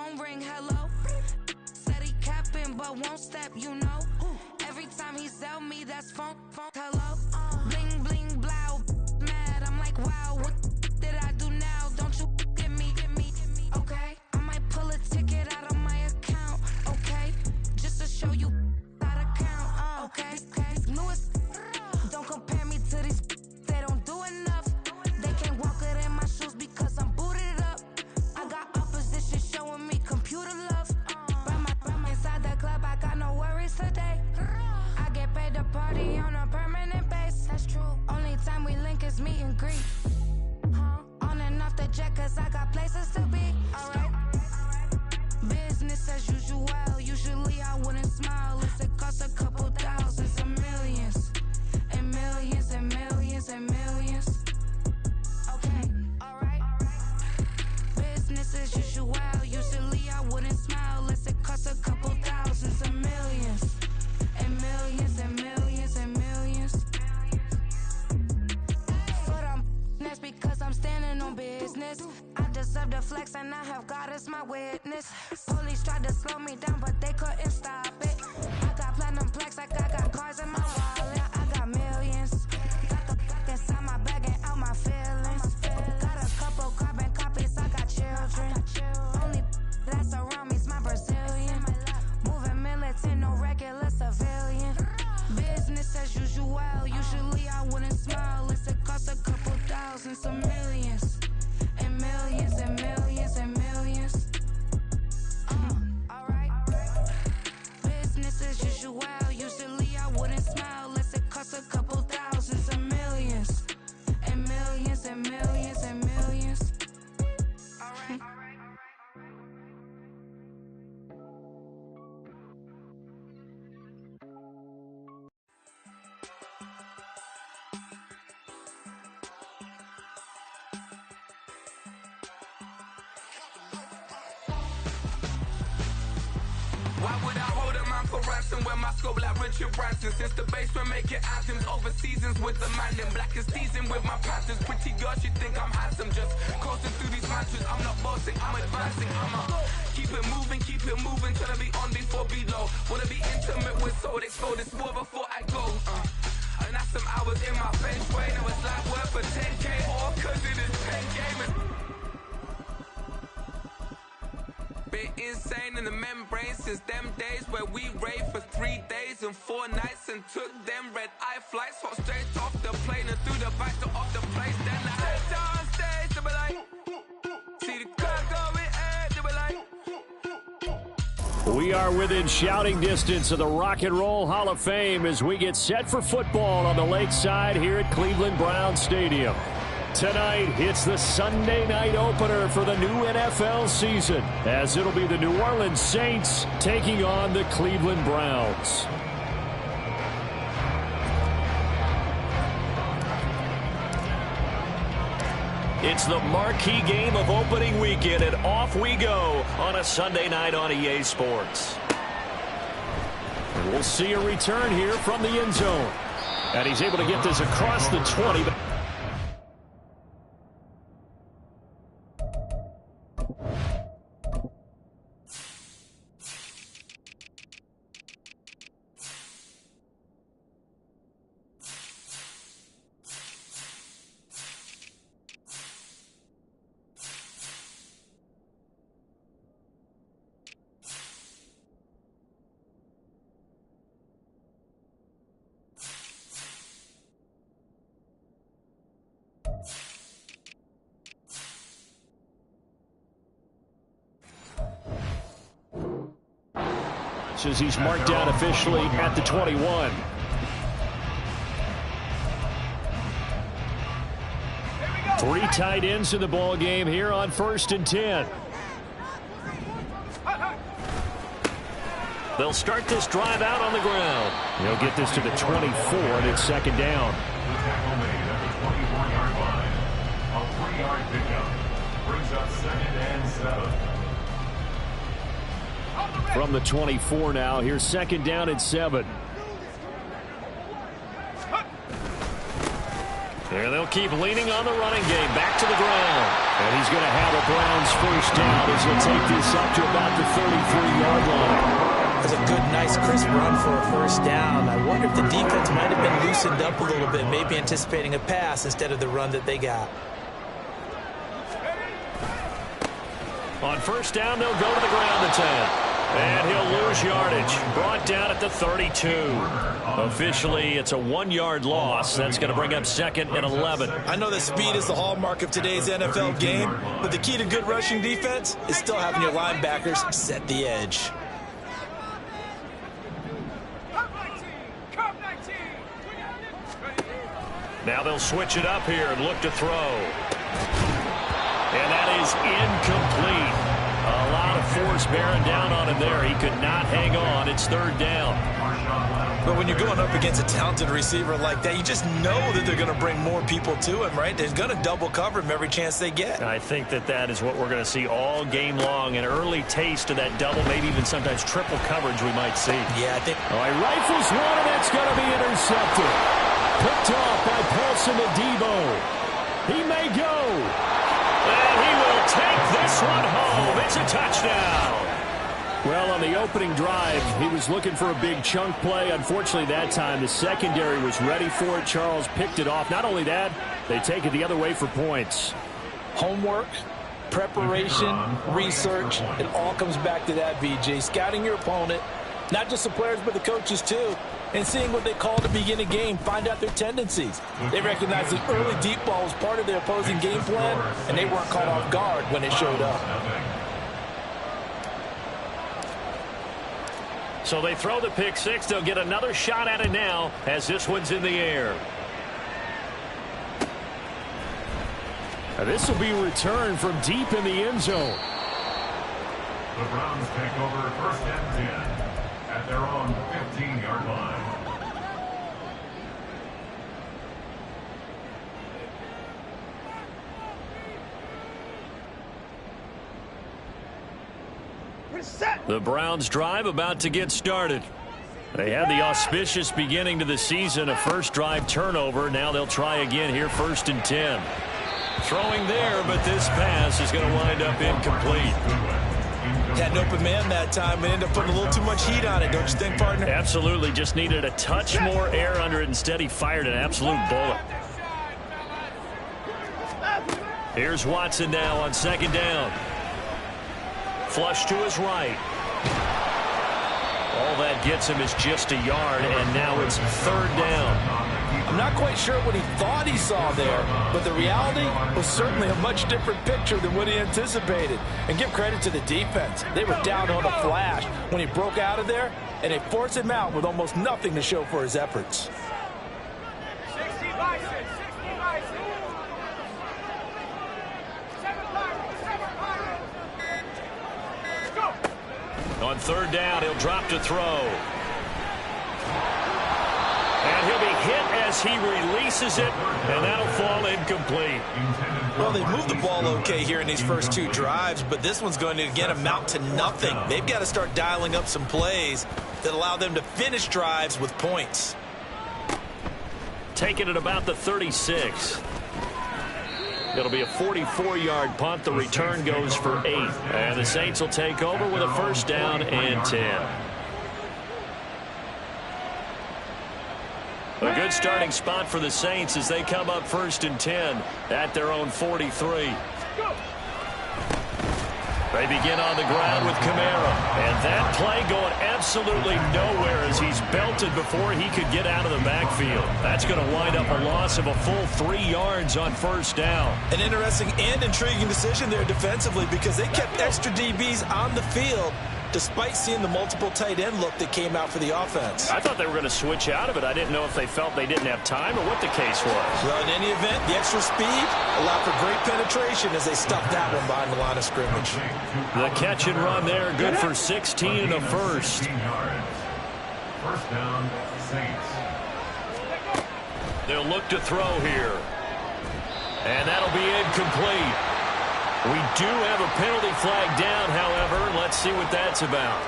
phone ring, hello. Said he capping, but won't step, you know. Every time he sell me, that's phone, hello. Bling, bling, blow, mad. I'm like, wow, what did I do now? Don't you get me, okay? I might pull a ticket out of my account, okay? Just to show you how to count, okay? Newest, don't compare me to these, they don't do enough. They can't walk it in my shoes because I'm booted up. I got opposition showing me computer love. From inside the club, I got no worries today. I get paid to party on a permanent base. That's true. Only time we link is meet and greet. On and off the jet, cause I got places to be. Alright. Business as usual. Usually I wouldn't smile. It costs a couple thousands and millions. And millions and millions and millions. Okay, alright. Business as usual. Usually I wouldn't smile unless it costs a couple thousands and millions. And millions and millions and millions. But that's because I'm standing on business. I deserve the flex and I have God as my witness. Police tried to slow me down but they couldn't stop it. I got platinum plaques like I got cars in my wallet. I got millions. Got the fuck inside my bag and out my feelings. Got a couple carbon copies, I got children. Only that's around me's my Brazilian. Moving militant, no regular civilian. Business as usual. Usually I wouldn't smile unless it costs a couple thousands of millions. And millions and millions and millions. Alright. Business as usual. Usually I wouldn't smile unless it costs a couple thousands of millions. And millions and millions and millions. Alright. Why would I hold a man for ransom when my scope like Richard Branson? Since the basement making anthems over seasons with the man in black is seasoned with my panthers. Pretty girl, she think I'm handsome. Just coasting through these mantras. I'm not bossing, I'm advancing. Keep it moving, trying to be on before below. Wanna be intimate with soul, explode this war before I go. And that's some hours in my bench way. Now it's like work for 10K or cause it is pen gaming. Bit insane in the membrane since them days where we raved for 3 days and 4 nights and took them red eye flights, hot straight off the plane and through the back door of the place. Then I head down stage, they be like, see the crowd going, they be like. We are within shouting distance of the Rock and Roll Hall of Fame as we get set for football on the lakeside here at Cleveland Browns Stadium. Tonight, it's the Sunday night opener for the new NFL season, as it'll be the New Orleans Saints taking on the Cleveland Browns. It's the marquee game of opening weekend, and off we go on a Sunday night on EA Sports. We'll see a return here from the end zone. And he's able to get this across the 20. As he's marked down officially at the 21. Three tight ends in the ball game here on 1st and 10. They'll start this drive out on the ground. They'll get this to the 24, and it's 2nd down. A 3-yard pickup brings up 2nd and 7. From the 24 now, here's 2nd down and 7. And they'll keep leaning on the running game. Back to the ground. And he's going to have a Browns first down as he'll take this up to about the 33-yard line. That's a good, nice, crisp run for a first down. I wonder if the defense might have been loosened up a little bit, maybe anticipating a pass instead of the run that they got. On first down, they'll go to the ground at 10. And he'll lose yardage. Brought down at the 32. Officially, it's a 1-yard loss. That's going to bring up 2nd and 11. I know that speed is the hallmark of today's NFL game, but the key to good rushing defense is still having your linebackers set the edge. Now they'll switch it up here and look to throw. And that is incomplete. A lot of force bearing down on him there. He could not hang on. It's 3rd down. But when you're going up against a talented receiver like that, you just know that they're going to bring more people to him, right? They're going to double cover him every chance they get. I think that is what we're going to see all game long. An early taste of that double, maybe even sometimes triple coverage we might see. Yeah, I think. All right, rifles one, and that's going to be intercepted. Picked off by Paulson Adebo. He may go. And he will take this one home. It's a touchdown. Well, on the opening drive, he was looking for a big chunk play. Unfortunately, that time, the secondary was ready for it. Charles picked it off. Not only that, they take it the other way for points. Homework, preparation, research, it all comes back to that, VJ. Scouting your opponent, not just the players, but the coaches, too. And seeing what they call to begin a game, find out their tendencies. They recognize that early deep ball was part of their opposing game plan, and they weren't caught off guard when it showed up. So they throw the pick six. They'll get another shot at it now as this one's in the air. This will be returned from deep in the end zone. The Browns take over 1st and 10 at their own 15-yard line. The Browns drive about to get started. They had the auspicious beginning to the season, a first drive turnover. Now they'll try again here, 1st and 10. Throwing there, but this pass is going to wind up incomplete. Had an open man that time and ended up putting a little too much heat on it, don't you think, partner? Absolutely. Just needed a touch more air under it. Instead, he fired an absolute bullet. Here's Watson now on 2nd down. Flush to his right. All that gets him is just a yard, and now it's 3rd down. I'm not quite sure what he thought he saw there, but the reality was certainly a much different picture than what he anticipated. And give credit to the defense. They were down on a flash when he broke out of there, and they forced him out with almost nothing to show for his efforts. On 3rd down, he'll drop to throw. And he'll be hit as he releases it, and that'll fall incomplete. Well, they've moved the ball okay here in these first 2 drives, but this one's going to, again, amount to nothing. They've got to start dialing up some plays that allow them to finish drives with points. Taking it about the 36. It'll be a 44-yard punt. The return goes for 8. And the Saints will take over with a 1st down and 10. A good starting spot for the Saints as they come up 1st and 10 at their own 43. They begin on the ground with Kamara. And that play going absolutely nowhere as he's belted before he could get out of the backfield. That's going to wind up a loss of a full 3 yards on 1st down. An interesting and intriguing decision there defensively because they kept extra DBs on the field despite seeing the multiple tight end look that came out for the offense. I thought they were going to switch out of it. I didn't know if they felt they didn't have time or what the case was. Well, in any event, the extra speed allowed for great penetration as they stuffed that one behind the line of scrimmage. The catch and run there, good for 16 and a first. 1st down, Saints. They'll look to throw here. And that'll be incomplete. We do have a penalty flag down, however. Let's see what that's about.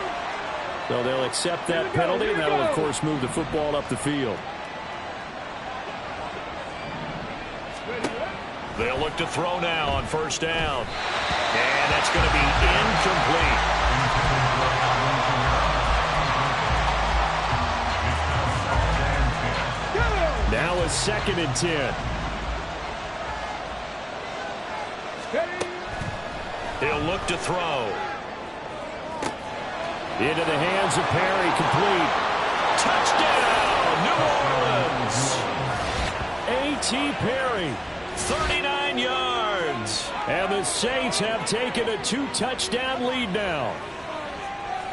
So they'll accept that penalty, and that'll, of course, move the football up the field. They'll look to throw now on first down. And that's going to be incomplete. Now a 2nd and 10. He'll look to throw. Into the hands of Perry, complete. Touchdown, New Orleans. A.T. Perry, 39 yards. And the Saints have taken a 2-touchdown lead now.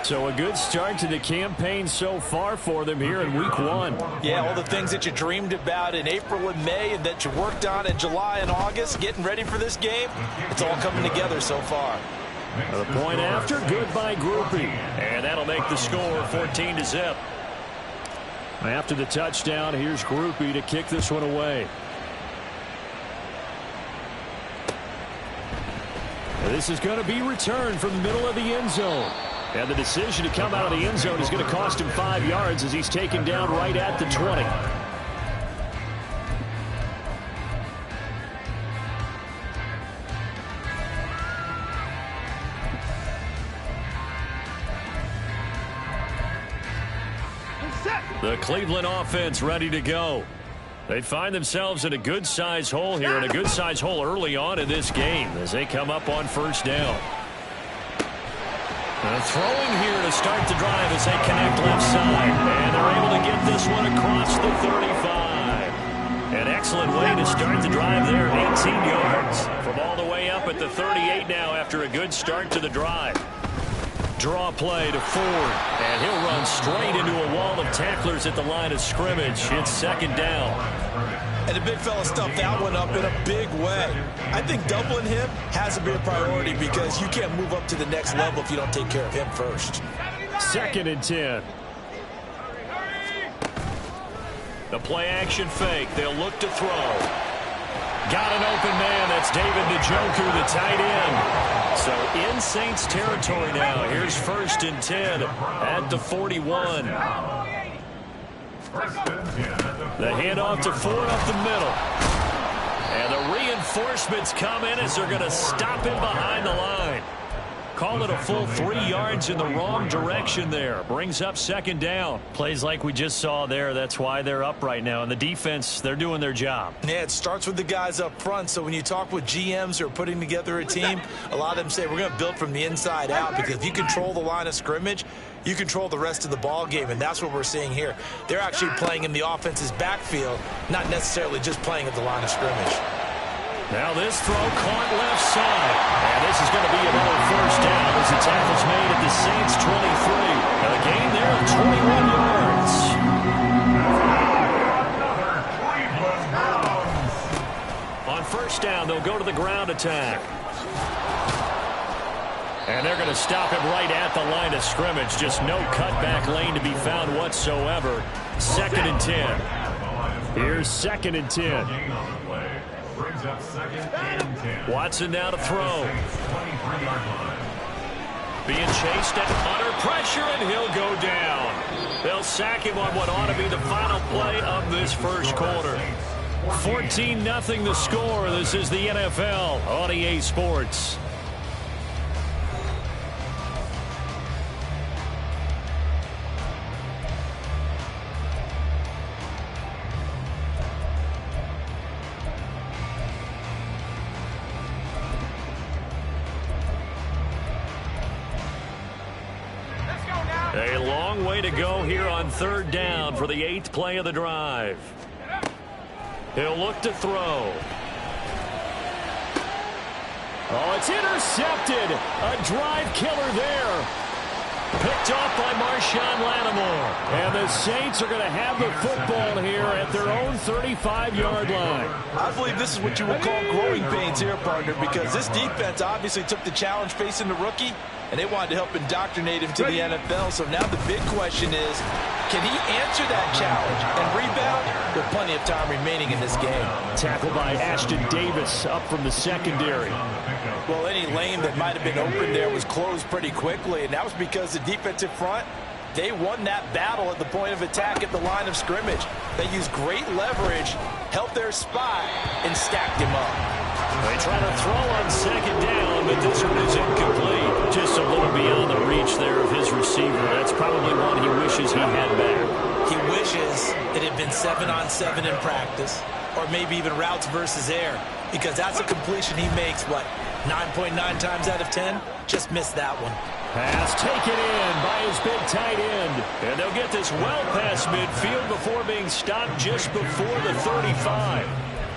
So a good start to the campaign so far for them here in Week 1. Yeah, all the things that you dreamed about in April and May and that you worked on in July and August, getting ready for this game, it's all coming together so far. The point after, good by Groupie. And that'll make the score 14-0. After the touchdown, here's Groupie to kick this one away. This is going to be returned from the middle of the end zone. And the decision to come out of the end zone is going to cost him 5 yards as he's taken down right at the 20. The Cleveland offense ready to go. They find themselves in a good-sized hole here, and a good-sized hole early on in this game as they come up on first down. Throwing here to start the drive as they connect left side. And they're able to get this one across the 35. An excellent way to start the drive there, 18 yards. From all the way up at the 38 now after a good start to the drive. Draw play to Ford, and he'll run straight into a wall of tacklers at the line of scrimmage. It's 2nd down. And the big fella stuffed that one up in a big way. I think doubling him has to be a priority because you can't move up to the next level if you don't take care of him first. 2nd and 10. The play action fake. They'll look to throw. Got an open man. That's David Njoku, the tight end. So in Saints territory now. Here's 1st and 10 at the 41. The handoff to Ford up the middle. And the reinforcements come in as they're going to stop him behind the line. Call it a full 3 yards in the wrong direction there. Brings up 2nd down. Plays like we just saw there. That's why they're up right now. And the defense, they're doing their job. Yeah, it starts with the guys up front. So when you talk with GMs who are putting together a team, a lot of them say we're going to build from the inside out because if you control the line of scrimmage, you control the rest of the ball game, and that's what we're seeing here. They're actually playing in the offense's backfield, not necessarily just playing at the line of scrimmage. Now this throw caught left side. And this is going to be another 1st down as the tackle's made at the Saints 23. And a gain there of 21 yards. On 1st down, they'll go to the ground attack. And they're going to stop him right at the line of scrimmage. Just no cutback lane to be found whatsoever. 2nd and 10. Here's 2nd and 10. Watson now to throw. Being chased under pressure, and he'll go down. They'll sack him on what ought to be the final play of this 1st quarter. 14-0 the score. This is the NFL on EA Sports. A long way to go here on 3rd down for the 8th play of the drive. He'll look to throw. Oh, it's intercepted. A drive killer there. Picked off by Marshawn Lattimore. And the Saints are going to have the football here at their own 35-yard line. I believe this is what you would call growing pains here, partner, because this defense obviously took the challenge facing the rookie, and they wanted to help indoctrinate him to the NFL. So now the big question is, can he answer that challenge and rebound? With plenty of time remaining in this game. Tackled by Ashton Davis up from the secondary. Well, any lane that might have been open there was closed pretty quickly, and that was because the defensive front, they won that battle at the point of attack at the line of scrimmage. They used great leverage, held their spot, and stacked him up. They try to throw on second down, but this one is incomplete. Just a little beyond the reach there of his receiver. That's probably one he wishes he had back. He wishes it had been 7-on-7 in practice, or maybe even routes versus air, because that's a completion he makes, 9.9 times out of 10? Just missed that one. Pass taken in by his big tight end. And they'll get this well past midfield before being stopped just before the 35.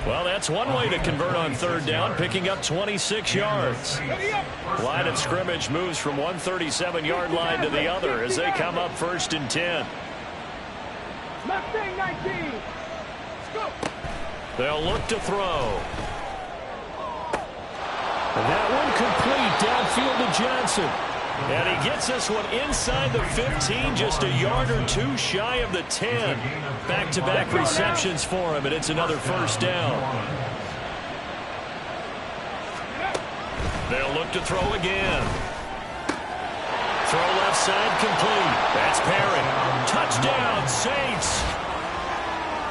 Well, that's one way to convert on third down, picking up 26 yards. Line of scrimmage moves from one 37-yard line to the other as they come up 1st and 10. They'll look to throw. And that one complete downfield to Johnson. And he gets this one inside the 15, just a yard or two shy of the 10. Back-to-back receptions for him, and it's another first down. They'll look to throw again. Throw left side complete. That's Perry. Touchdown, Saints.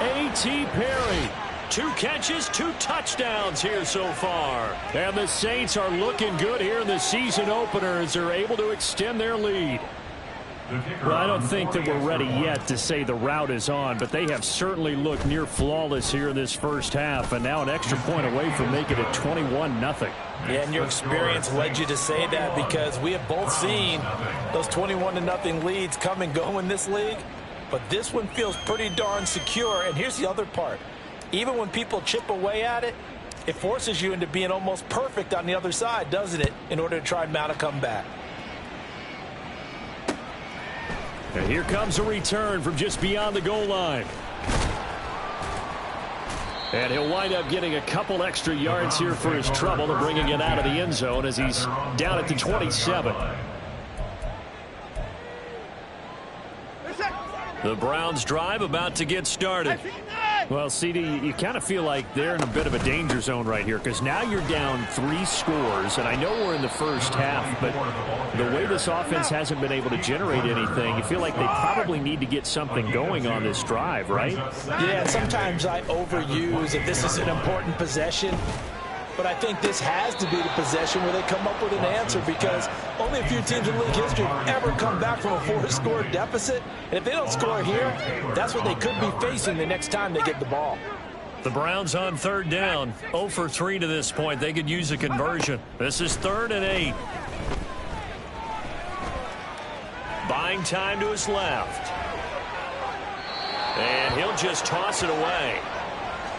A.T. Perry. 2 catches, 2 touchdowns here so far. And the Saints are looking good here in the season opener as they're able to extend their lead. Well, I don't think that we're ready yet to say the route is on, but they have certainly looked near flawless here in this first half, and now an extra point away from making it 21-0. Yeah, and your experience led you to say that, because we have both seen those 21-0 leads come and go in this league, but this one feels pretty darn secure. And here's the other part. Even when people chip away at it, it forces you into being almost perfect on the other side, doesn't it, in order to try and mount a comeback. And here comes a return from just beyond the goal line. And he'll wind up getting a couple extra yards here for his trouble and bringing it out of the end zone as he's down at the 27. The Browns drive about to get started. Well, CD, you kind of feel like they're in a bit of a danger zone right here, because now you're down 3 scores, and I know we're in the first half, but the way this offense hasn't been able to generate anything, you feel like they probably need to get something going on this drive, right? Yeah, sometimes I overuse if this is an important possession, but I think this has to be the possession where they come up with an answer, because only a few teams in league history have ever come back from a 4-score deficit. And if they don't score here, that's what they could be facing the next time they get the ball. The Browns on third down, 0 for 3 to this point. They could use a conversion. This is 3rd and 8. Buying time to his left. And he'll just toss it away.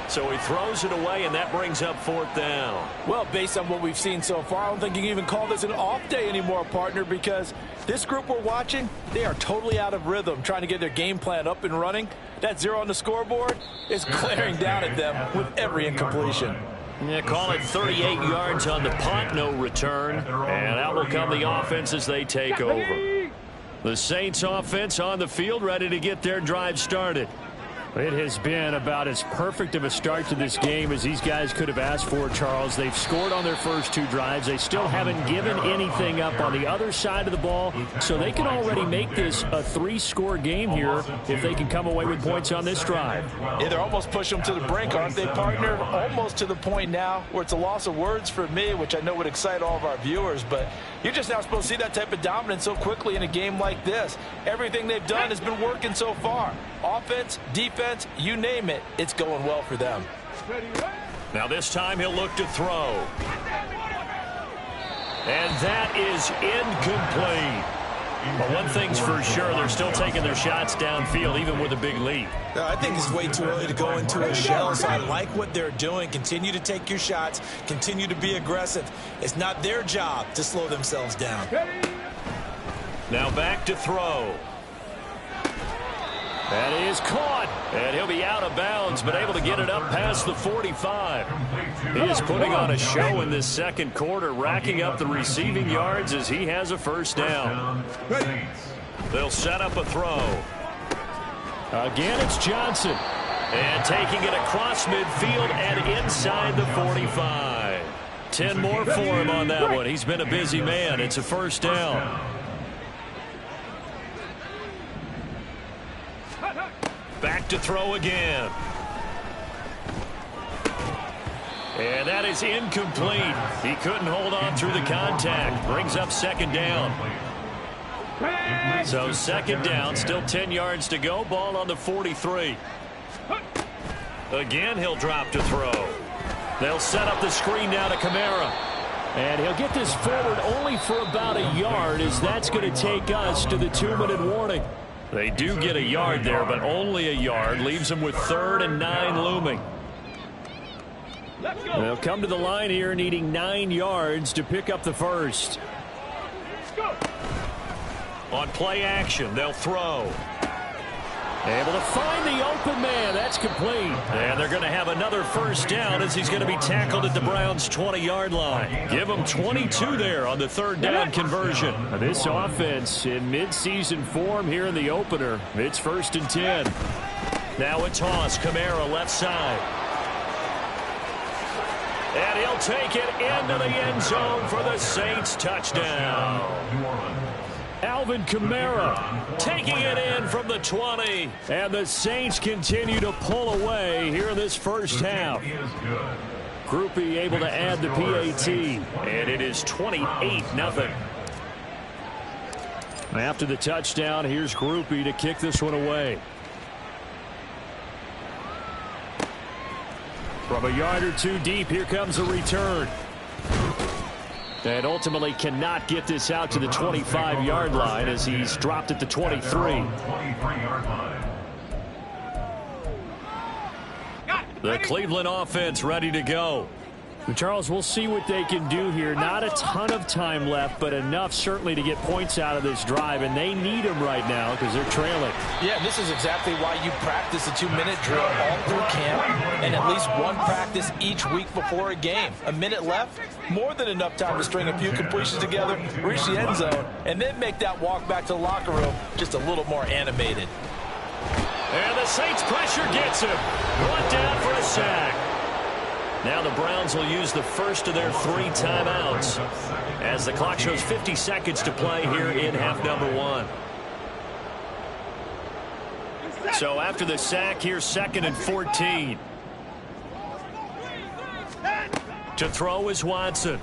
So he throws it away, and that brings up 4th down. Well, based on what we've seen so far, I don't think you can even call this an off day anymore, partner, because this group we're watching, they are totally out of rhythm, trying to get their game plan up and running. That 0 on the scoreboard is glaring down at them with every incompletion. Yeah, call it 38 yards on the punt, no return. And out will come the offense as they take over. The Saints offense on the field, ready to get their drive started. It has been about as perfect of a start to this game as these guys could have asked for, Charles. They've scored on their first 2 drives. They still haven't given anything up on the other side of the ball, so they can already make this a 3-score game here if they can come away with points on this drive. Yeah, they're almost pushing them to the brink, aren't they, partner? Almost to the point now where it's a loss of words for me, which I know would excite all of our viewers, but you're just now supposed to see that type of dominance so quickly in a game like this. Everything they've done has been working so far. Offense, defense, you name it, it's going well for them. Now this time he'll look to throw. And that is incomplete. But one thing's for sure, they're still taking their shots downfield, even with a big lead. I think it's way too early to go into a shell, so I like what they're doing. Continue to take your shots. Continue to be aggressive. It's not their job to slow themselves down. Now back to throw. That is caught, and he'll be out of bounds, but able to get it up past the 45. He is putting on a show in this second quarter, racking up the receiving yards as he has a first down. They'll set up a throw. Again, it's Johnson. And taking it across midfield and inside the 45. 10 more for him on that one. He's been a busy man. It's a first down. Back to throw again. And that is incomplete. He couldn't hold on through the contact. Brings up second down. So second down, still 10 yards to go. Ball on the 43. Again, he'll drop to throw. They'll set up the screen now to Kamara. And he'll get this forward only for about a yard, as that's going to take us to the 2-minute warning. They do get a yard there, but only a yard. Leaves them with 3rd and 9 looming. They'll come to the line here needing 9 yards to pick up the first. On play action, they'll throw. Able to find the open man. That's complete. And they're going to have another first down as he's going to be tackled at the Browns' 20-yard line. Give them 22 there on the 3rd down conversion. This offense in midseason form here in the opener. It's 1st and 10. Now a toss. Kamara left side. And he'll take it into the end zone for the Saints touchdown. Alvin Kamara taking it in from the 20. And the Saints continue to pull away here in this first half. Groupie able to add the PAT. And it is 28-0. After the touchdown, here's Groupie to kick this one away. From a yard or two deep, here comes a return. And ultimately cannot get this out to the 25-yard line as he's dropped at the 23. The Cleveland offense ready to go. Charles, we'll see what they can do here. Not a ton of time left, but enough certainly to get points out of this drive, and they need them right now because they're trailing. Yeah, this is exactly why you practice a 2-minute drill all through camp and at least one practice each week before a game. A minute left, more than enough time to string a few completions together, reach the end zone, and then make that walk back to the locker room just a little more animated. And the Saints pressure gets him. Brought down for a sack. Now the Browns will use the first of their 3 timeouts as the clock shows 50 seconds to play here in half number 1. So after the sack, here's 2nd and 14. To throw is Watson.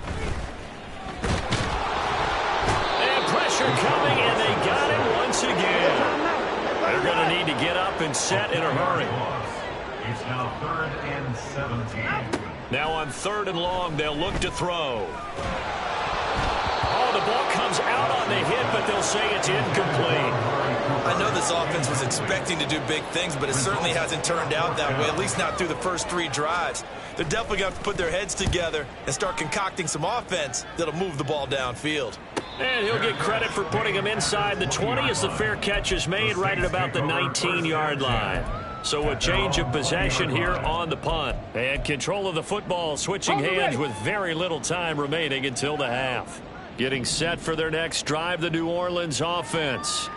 And pressure coming, and they got it once again. They're going to need to get up and set in a hurry. It's now 3rd and 17. Now on 3rd and long, they'll look to throw. Oh, the ball comes out on the hit, but they'll say it's incomplete. I know this offense was expecting to do big things, but it certainly hasn't turned out that way, at least not through the first 3 drives. They're definitely going to have to put their heads together and start concocting some offense that'll move the ball downfield. And he'll get credit for putting him inside the 20 as the fair catch is made right at about the 19-yard line. So a change of possession here on the punt. And control of the football switching hands with very little time remaining until the half. Getting set for their next drive, the New Orleans offense.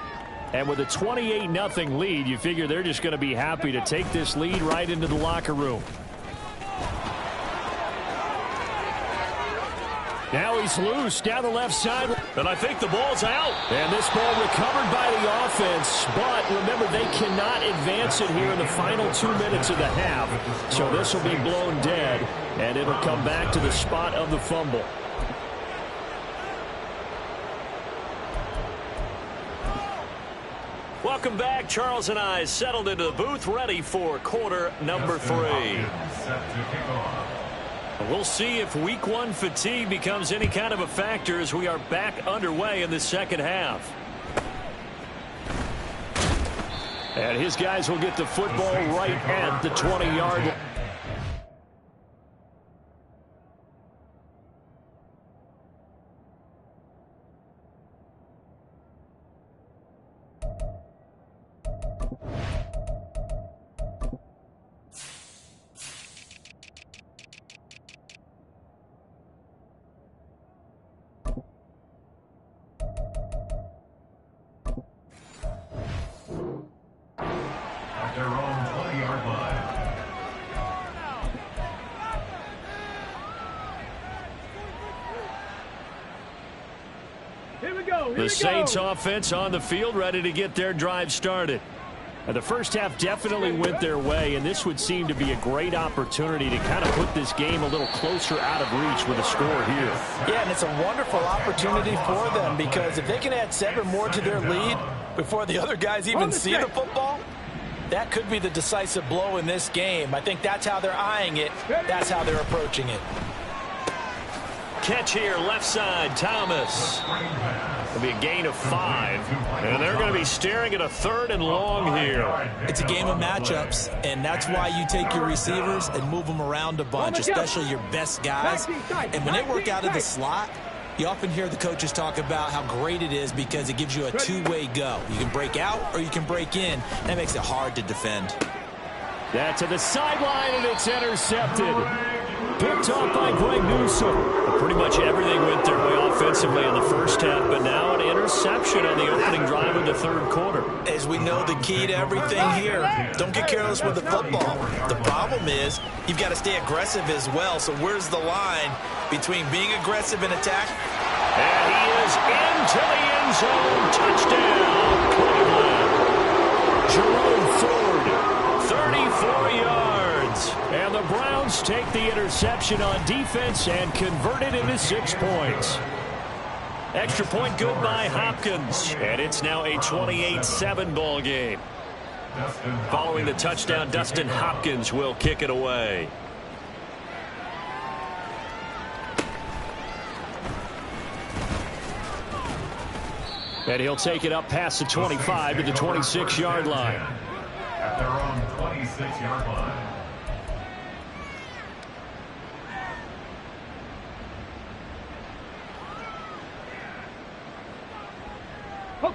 And with a 28-0 lead, you figure they're just going to be happy to take this lead right into the locker room. Now he's loose down the left side. And I think the ball's out. And this ball recovered by the offense. But remember, they cannot advance it here in the final 2 minutes of the half. So this will be blown dead. And it'll come back to the spot of the fumble. Welcome back. Charles and I settled into the booth, ready for quarter number 3. We'll see if week 1 fatigue becomes any kind of a factor as we are back underway in the second half. And his guys will get the football right at the 20-yard line. Their own 20-yard line. The Saints offense on the field, ready to get their drive started. The first half definitely went their way, and this would seem to be a great opportunity to kind of put this game a little closer out of reach with a score here. Yeah, and it's a wonderful opportunity for them, because if they can add 7 more to their lead before the other guys even see the football, that could be the decisive blow in this game. I think that's how they're eyeing it. That's how they're approaching it. Catch here, left side, Thomas. It'll be a gain of 5. And they're going to be staring at a 3rd and long here. It's a game of matchups, and that's why you take your receivers and move them around a bunch, especially your best guys. And when they work out of the slot, you often hear the coaches talk about how great it is because it gives you a two-way go. You can break out or you can break in. That makes it hard to defend. That to the sideline, and it's intercepted. Picked off by Greg Newsome. Pretty much everything went their way offensively in the first half, but now an interception on the opening drive of the 3rd quarter. As we know, the key to everything here, don't get careless with the football. The problem is you've got to stay aggressive as well. So where's the line between being aggressive and attack? And he is into the end zone. Touchdown, Cleveland. Jerome Ford, 34 yards. And the Browns take the interception on defense and convert it into 6 points. Extra point good by Hopkins. And it's now a 28-7 ball game. Following the touchdown, Dustin Hopkins will kick it away. And he'll take it up past the 25 to the 26-yard line. At their own 26-yard line.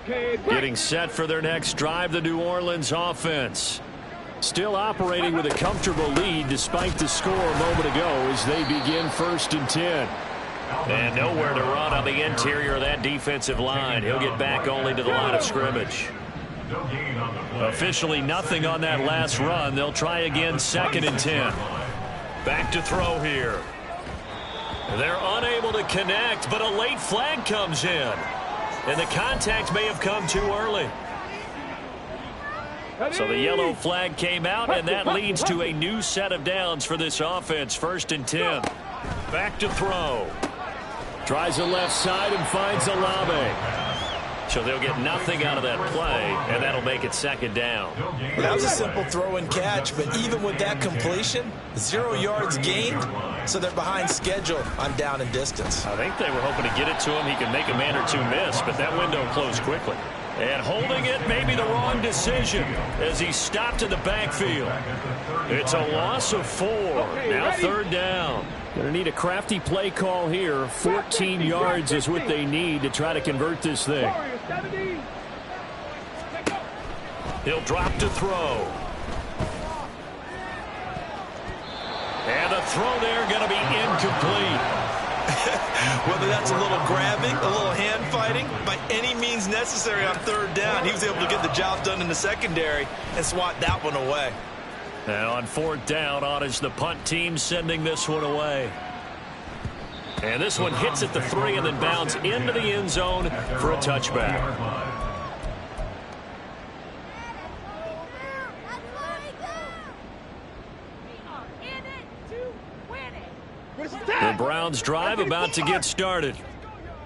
Getting set for their next drive, the New Orleans offense. Still operating with a comfortable lead despite the score a moment ago as they begin 1st and 10. And nowhere to run on the interior of that defensive line. He'll get back only to the line of scrimmage. Officially nothing on that last run. They'll try again 2nd and 10. Back to throw here. They're unable to connect, but a late flag comes in. And the contact may have come too early. So the yellow flag came out, and that leads to a new set of downs for this offense. 1st and 10. Back to throw. Tries the left side and finds Olave. So they'll get nothing out of that play, and that'll make it 2nd down. Well, that was a simple throw and catch, but even with that completion, 0 yards gained, so they're behind schedule on down and distance. I think they were hoping to get it to him. He could make a man or two miss, but that window closed quickly. And holding it may be the wrong decision as he stopped in the backfield. It's a loss of 4. Now 3rd down. Going to need a crafty play call here. 14 yards is what they need to try to convert this thing. He'll drop to throw. And a throw there going to be incomplete. Whether that's a little grabbing, a little hand fighting, by any means necessary on 3rd down, he was able to get the job done in the secondary and swat that one away. And on 4th down, on is the punt team sending this one away. And this one hits at the 3 and then bounds into the end zone for a touchback. The Browns drive about to get started.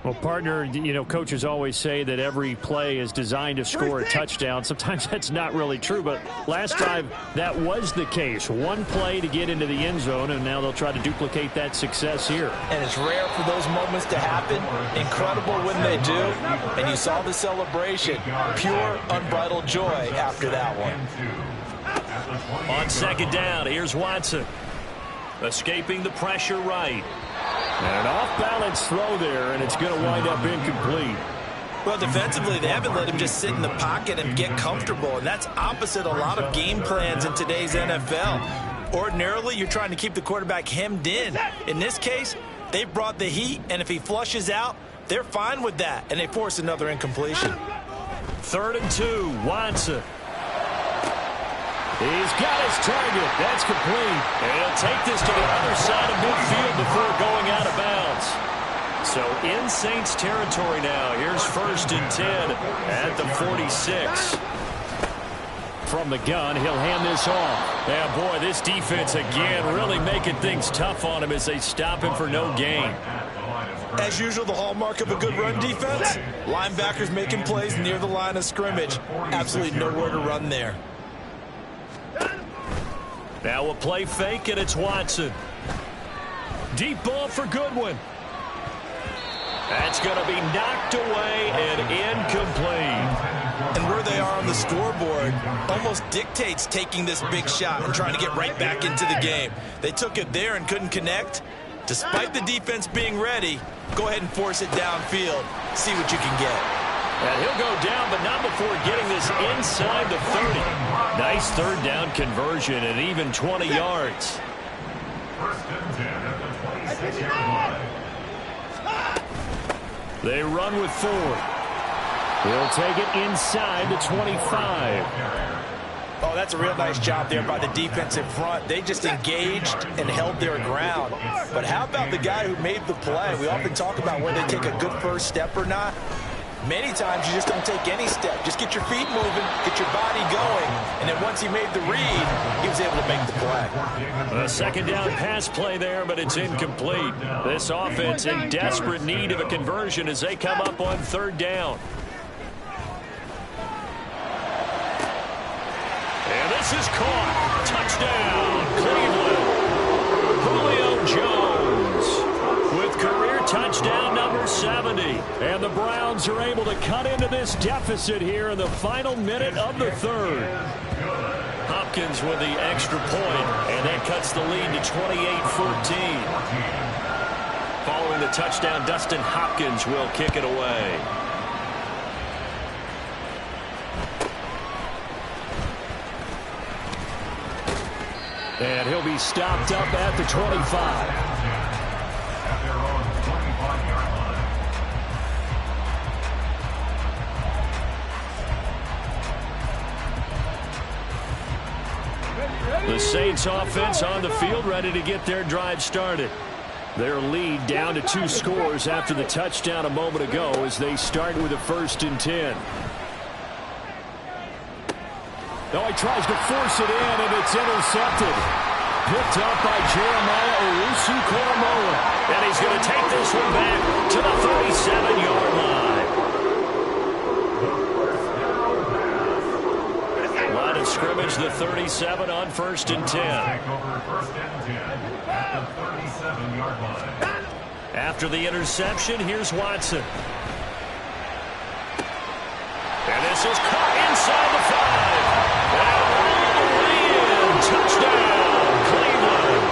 Well, partner, you know, coaches always say that every play is designed to score a touchdown. Sometimes that's not really true, but last drive, that was the case. One play to get into the end zone, and now they'll try to duplicate that success here. And it's rare for those moments to happen. Incredible when they do. And you saw the celebration. Pure, unbridled joy after that one. On 2nd down, here's Watson. Escaping the pressure right. And an off-balance throw there, and it's going to wind up incomplete. Well, defensively, they haven't let him just sit in the pocket and get comfortable, and that's opposite a lot of game plans in today's NFL. Ordinarily, you're trying to keep the quarterback hemmed in. In this case, they brought the heat, and if he flushes out, they're fine with that, and they force another incompletion. 3rd and 2, Watson. He's got his target. That's complete. And he'll take this to the other side of midfield before going out of bounds. So in Saints territory now. Here's 1st and 10 at the 46. From the gun, he'll hand this off. Yeah, boy, this defense again really making things tough on him as they stop him for no gain. As usual, the hallmark of a good run defense, linebackers making plays near the line of scrimmage. Absolutely nowhere to run there. Now a play fake, and it's Watson. Deep ball for Goodwin. That's going to be knocked away and incomplete. And where they are on the scoreboard almost dictates taking this big shot and trying to get right back into the game. They took it there and couldn't connect. Despite the defense being ready, go ahead and force it downfield. See what you can get. And he'll go down, but not before getting this inside the 30. Nice third down conversion and even 20 yards. First and 10 at the 26-yard line. They run with Ford. He'll take it inside the 25. Oh, that's a real nice job there by the defensive front. They just engaged and held their ground. But how about the guy who made the play? We often talk about whether they take a good first step or not. Many times you just don't take any step. Just get your feet moving, get your body going, and then once he made the read, he was able to make the play. A second down pass play there, but it's incomplete. This offense in desperate need of a conversion as they come up on third down. And this is caught. Touchdown, Cleveland. Julio Jones with career touchdown number 70. And the Browns are able to cut into this deficit here in the final minute of the third. Hopkins with the extra point, and that cuts the lead to 28-14. Following the touchdown, Dustin Hopkins will kick it away. And he'll be stopped up at the 25. At their own 25-yard line. The Saints offense on the field, ready to get their drive started. Their lead down to 2 scores after the touchdown a moment ago as they start with a 1st and 10. Now he tries to force it in, and it's intercepted. Picked up by Jeremiah Owusu-Koramoah. And he's going to take this one back to the 37-yard line. Line of scrimmage, the 37 on 1st and 10. First and 10 at the 37-yard line. After the interception, here's Watson. And this is caught inside the 5. Touchdown, Cleveland.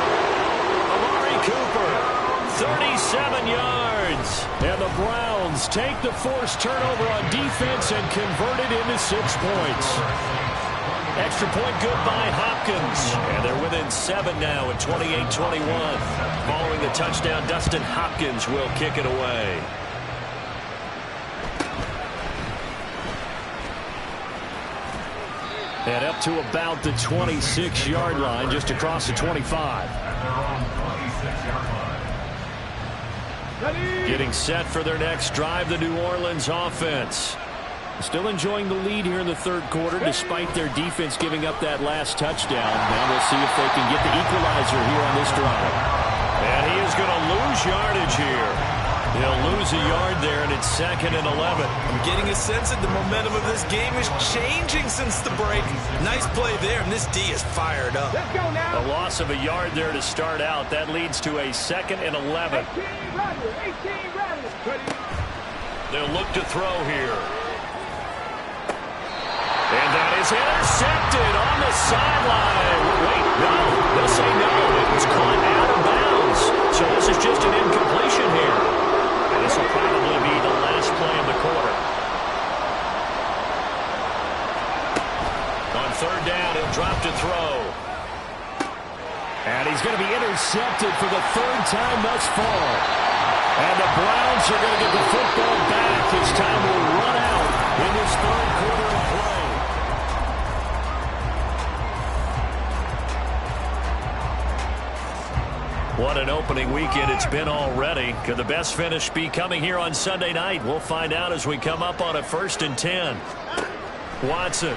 Amari Cooper, 37 yards. And the Browns take the forced turnover on defense and convert it into 6 points. Extra point good by Hopkins. And they're within 7 now at 28-21. Following the touchdown, Dustin Hopkins will kick it away. And up to about the 26-yard line, just across the 25. Getting set for their next drive, the New Orleans offense. Still enjoying the lead here in the third quarter, despite their defense giving up that last touchdown. Now we'll see if they can get the equalizer here on this drive. And he is going to lose yardage here. He'll lose a yard there, and it's 2nd and 11. I'm getting a sense that the momentum of this game is changing since the break. Nice play there, and this D is fired up. Let's go now. A loss of a yard there to start out. That leads to a 2nd and 11. 18 ready. They'll look to throw here. And that is intercepted on the sideline. Wait, no. They'll say no. It was caught out of bounds. So this is just an incompletion here. And this will probably be the last play of the quarter. On third down, he'll drop to throw. And he's going to be intercepted for the 3rd time thus far. And the Browns are going to get the football back as time will run out in this 3rd quarter of play. What an opening weekend it's been already. Could the best finish be coming here on Sunday night? We'll find out as we come up on a 1st and 10. Watson.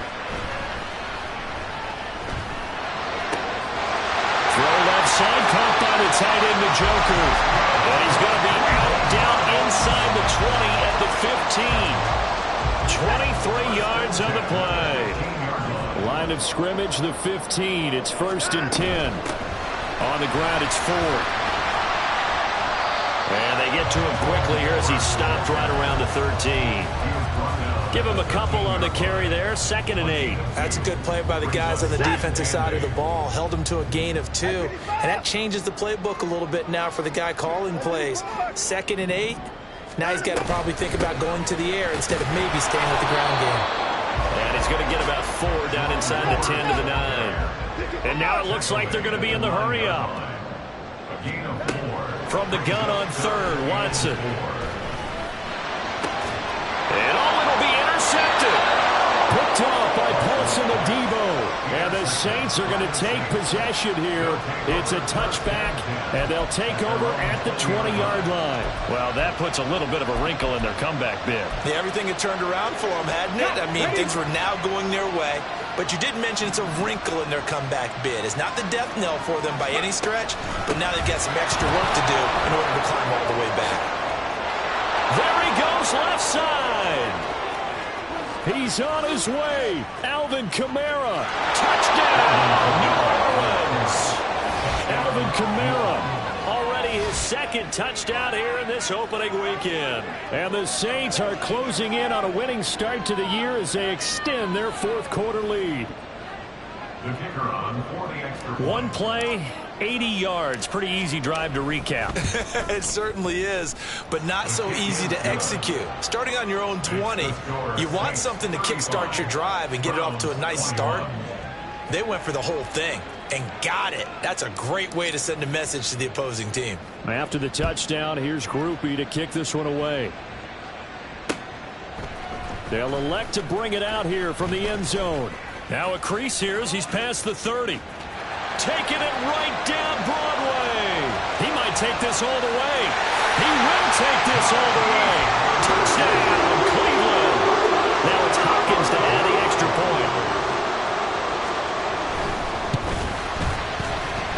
the tight end to Joker. And he's going to be out down inside the 20 at the 15. 23 yards on the play. Line of scrimmage, the 15. It's 1st and 10. On the ground, it's Ford. And they get to him quickly here as he stopped right around the 13. Give him a couple on the carry there. 2nd and 8. That's a good play by the guys on the defensive side of the ball. Held him to a gain of 2. And that changes the playbook a little bit now for the guy calling plays. 2nd and 8. Now he's got to probably think about going to the air instead of maybe staying with the ground game. And he's going to get about 4 down inside the 10 to the 9. And now it looks like they're going to be in the hurry-up. From the gun on 3rd, Watson. And it'll be intercepted. Picked off by Paulson Adebo. And the Saints are going to take possession here. It's a touchback, and they'll take over at the 20-yard line. Well, that puts a little bit of a wrinkle in their comeback bid. Yeah, everything had turned around for them, hadn't it? I mean, things were now going their way. But you did mention it's a wrinkle in their comeback bid. It's not the death knell for them by any stretch, but now they've got some extra work to do in order to climb all the way back. There he goes, left side. He's on his way. Alvin Kamara. Touchdown, New Orleans. Alvin Kamara. Already his 2nd touchdown here in this opening weekend. And the Saints are closing in on a winning start to the year as they extend their 4th quarter lead. The kicker on for the extra point. One play, 80 yards. Pretty easy drive to recap. It certainly is, but not so easy to execute. Starting on your own 20, you want something to kickstart your drive and get it off to a nice start. They went for the whole thing and got it. That's a great way to send a message to the opposing team. After the touchdown, here's Groupie to kick this one away. They'll elect to bring it out here from the end zone. Now a crease here as he's past the 30. Taking it right down Broadway. He might take this all the way. He will take this all the way. Touchdown, Cleveland. Now it's Hopkins to add the extra point.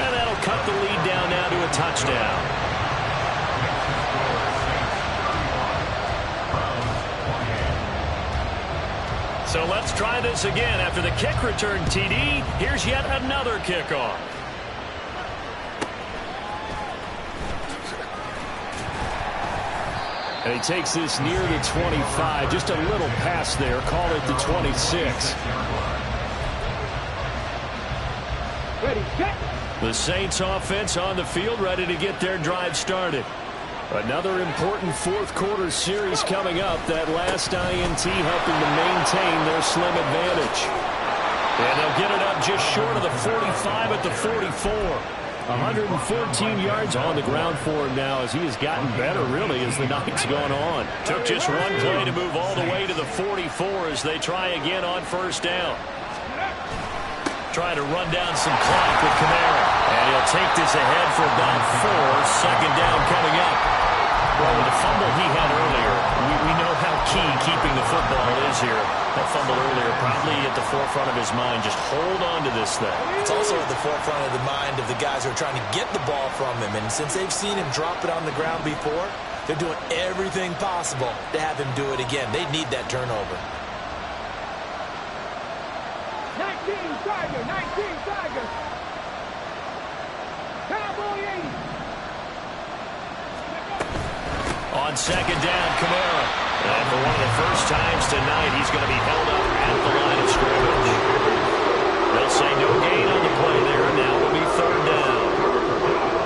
And that'll cut the lead down now to a touchdown. So let's try this again. After the kick return TD, here's yet another kickoff. And he takes this near the 25. Just a little pass there. Call it the 26. Ready, set. The Saints offense on the field, ready to get their drive started. Another important 4th quarter series coming up. That last INT helping to maintain their slim advantage. And they'll get it up just short of the 45 at the 44. 114 yards on the ground for him now as he has gotten better, really, as the night's gone on. Took just one play to move all the way to the 44 as they try again on 1st down. Trying to run down some clock with Kamara. And he'll take this ahead for about 4. 2nd down coming up. Well, with the fumble he had earlier, we know how key keeping the football is here. That fumble earlier probably at the forefront of his mind. Just hold on to this thing. It's also at the forefront of the mind of the guys who are trying to get the ball from him. And since they've seen him drop it on the ground before, they're doing everything possible to have him do it again. They need that turnover. 19 Tiger, 19 Tiger. Cowboy 80. On 2nd down, Kamara. And for one of the first times tonight, he's going to be held up at the line of scrimmage. They'll say no gain on the play there. Now will be 3rd down.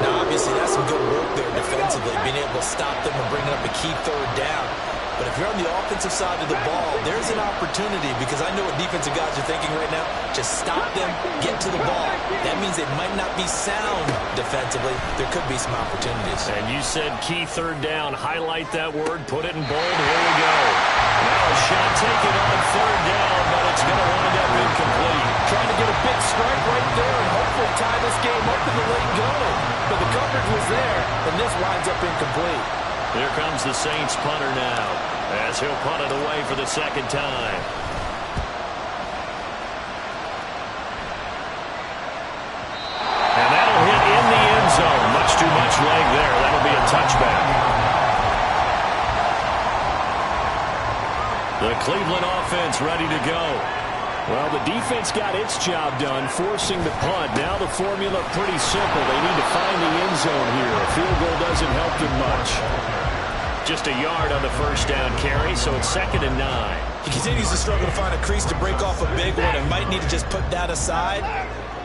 Now, obviously, that's some good work there defensively, being able to stop them and bringing up a key 3rd down. But if you're on the offensive side of the ball, there's an opportunity, because I know what defensive guys are thinking right now. Just stop them, get to the ball. That means they might not be sound defensively. There could be some opportunities. And you said key 3rd down. Highlight that word. Put it in bold. Here we go. Now a shot taken on 3rd down, but it's going to wind up incomplete. Trying to get a big strike right there and hopefully tie this game up in the late going. But the coverage was there, and this winds up incomplete. Here comes the Saints punter now, as he'll punt it away for the 2nd time. And that'll hit in the end zone, much touchback. The Cleveland offense ready to go. Well, the defense got its job done, forcing the punt. Now the formula pretty simple. They need to find the end zone here. A field goal doesn't help them much. Just a yard on the first down carry, so it's 2nd and 9. He continues to struggle to find a crease to break off a big one and might need to just put that aside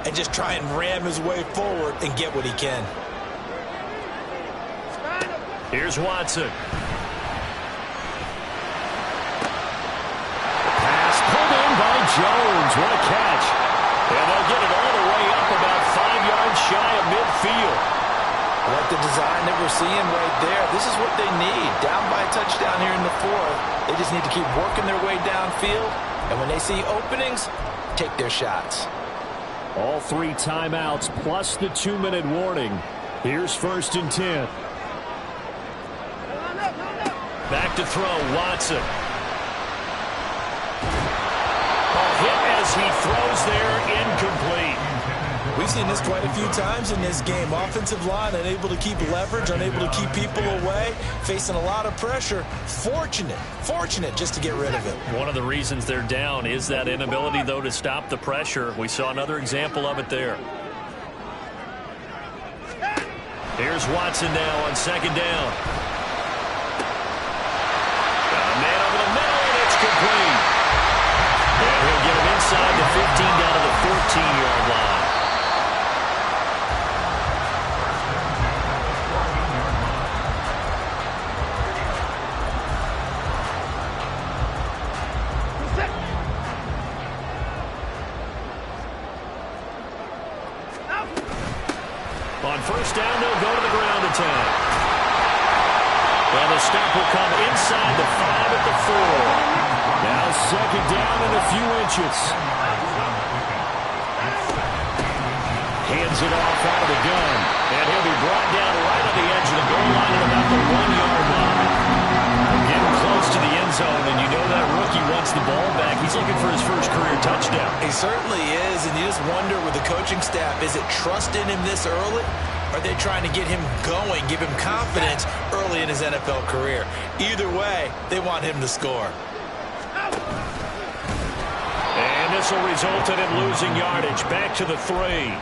and just try and ram his way forward and get what he can. Here's Watson. By Jones. What a catch. And they'll get it all the way up about 5 yards shy of midfield. I like the design that we're seeing right there. This is what they need. Down by a touchdown here in the 4th. They just need to keep working their way downfield. And when they see openings, take their shots. All 3 timeouts plus the 2-minute warning. Here's 1st and 10. Back to throw, Watson. Hit as he throws there, incomplete. We've seen this quite a few times in this game. Offensive line unable to keep leverage, unable to keep people away, facing a lot of pressure. Fortunate just to get rid of it. One of the reasons they're down is that inability, though, to stop the pressure. We saw another example of it there. Here's Watson now on 2nd down. Got a man over the middle, and it's complete. And he'll get him inside the 15 down to the 14-yard line. On 1st down, they'll go to the ground attack. And the stop will come inside the 5 at the 4. Now 2nd down and a few inches. Hands it off out of the gun. And he'll be brought down right on the edge of the goal line at about the 1-yard line. Getting close to the end zone, and you know that rookie wants the ball back. He's looking for his first career touchdown. He certainly is, and you just wonder with the coaching staff, is it trust in him this early? Or are they trying to get him going, give him confidence early in his NFL career? Either way, they want him to score. And this will result in him losing yardage. Back to the 3.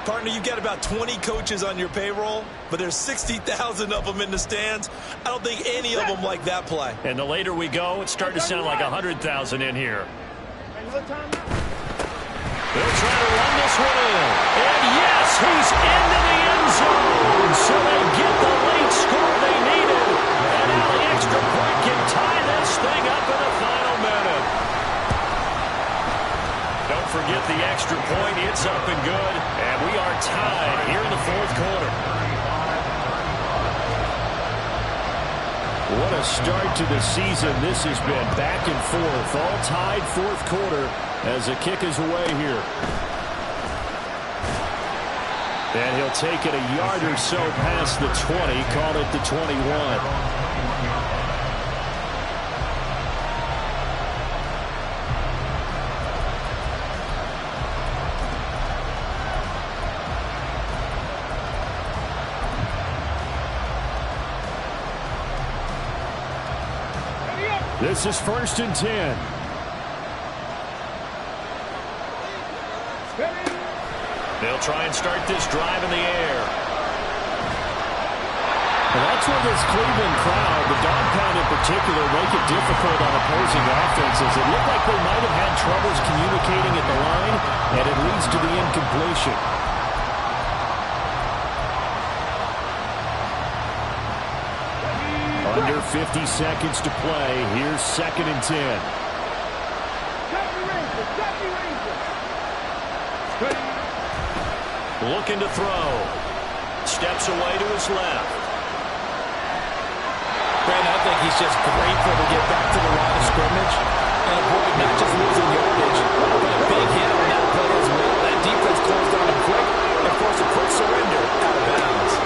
Partner, you've got about 20 coaches on your payroll, but there's 60,000 of them in the stands. I don't think any of them like that play. And the later we go, it's starting to sound like 100,000 in here. They'll try to run this one in. And yes, he's into the end zone. So they get the late score they needed. And now the extra point can tie this thing up in the final minute. Don't forget the extra point. It's up and good. And we are tied here in the 4th quarter. What a start to the season this has been. Back and forth. All tied 4th quarter as the kick is away here. And he'll take it a yard or so past the 20. Call it the 21. This is 1st and 10. They'll try and start this drive in the air. Well, that's where this Cleveland crowd, the dog pound in particular, make it difficult on opposing offenses. It looked like they might have had troubles communicating at the line, and it leads to the incompletion. Under 50 seconds to play. Here's 2nd and 10. Looking to throw. Steps away to his left. Brandon, I think he's just grateful to get back to the line of scrimmage and avoid not just losing yardage, but a big hit on that play as well. That defense closed on him quick and forced a quick surrender out of bounds.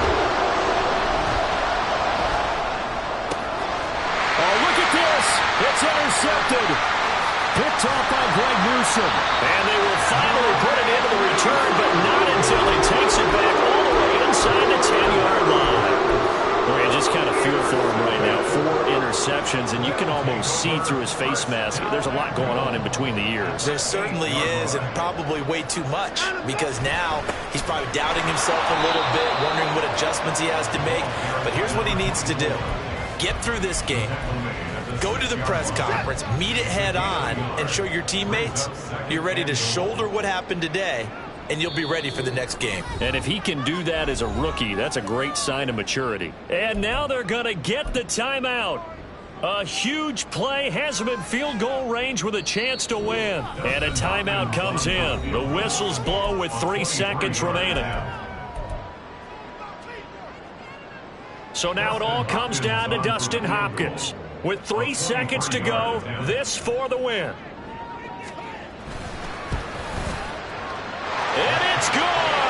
It's intercepted. Picked off by Greg Newsome. And they will finally put it into the return, but not until he takes it back all the way inside the 10-yard line. We just kind of feel for him right now. 4 interceptions, and you can almost see through his face mask. There's a lot going on in between the ears. There certainly is, and probably way too much, because now he's probably doubting himself a little bit, wondering what adjustments he has to make. But here's what he needs to do. Get through this game. Go to the press conference, meet it head on, and show your teammates you're ready to shoulder what happened today, and you'll be ready for the next game. And if he can do that as a rookie, that's a great sign of maturity. And now they're going to get the timeout. A huge play has him in field goal range with a chance to win. And a timeout comes in. The whistles blow with 3 seconds remaining. So now it all comes down to Dustin Hopkins. With 3 seconds to go, this for the win. And it's good!